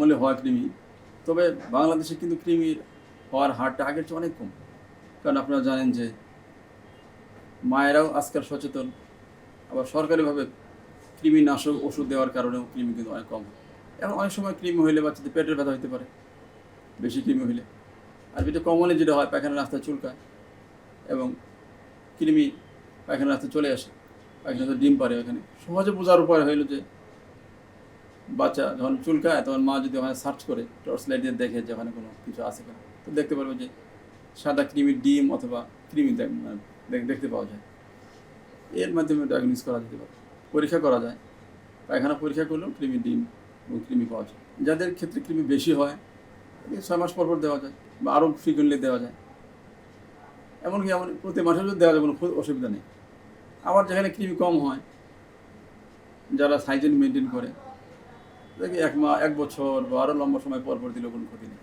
Normally হয় কৃমি, তবে বাংলাদেশে কিন্তু কৃমির হওয়ার হারটা আগের চেয়ে অনেক কম। কারণ আপনারা জানেন যে মায়েরাও আজকাল সচেতন, আবার সরকারিভাবে কৃমিনাশক ওষুধ দেওয়ার কারণেও কৃমি কিন্তু অনেক কম হয়। এখন অনেক সময় কৃমি হইলে বাচ্চাদের পেটের ব্যথা হতে পারে বেশি কৃমি হইলে। আর যেটা কমনে যেটা হয়, পায়খানা রাস্তায় চুলকায় এবং কৃমি পায়খানা রাস্তায় চলে আসে, পায়খানা ডিম পারে। এখানে সহজে বোঝার উপায় হইলো যে বাচ্চা যখন চুলকায় তখন মা যদি ওখানে সার্চ করে, টর্চ লাইট দিয়ে দেখে যে ওখানে কোনো কিছু আছে কিনা, তো দেখতে পারবে যে সাদা কৃমির ডিম অথবা কৃমি দেখতে পাওয়া যায়। এর মাধ্যমে ডায়াগনোস করা যেতে পারে, পরীক্ষা করা যায়। পায়খানা পরীক্ষা করলেও কৃমির ডিম এবং কৃমি পাওয়া যায়। যাদের ক্ষেত্রে কৃমি বেশি হয় 6 মাস পর দেওয়া যায় বা আরও ফ্রিকুয়েন্টলি দেওয়া যায়। এমনকি প্রতি মাসে যদি দেওয়া যায় কোনো অসুবিধা নেই। আবার যেখানে কৃমি কম হয়, যারা হাইজিন মেনটেন করে, দেখি 1 বছর বা আরও লম্বা সময় পর দিলেও কোনো ক্ষতি নেই।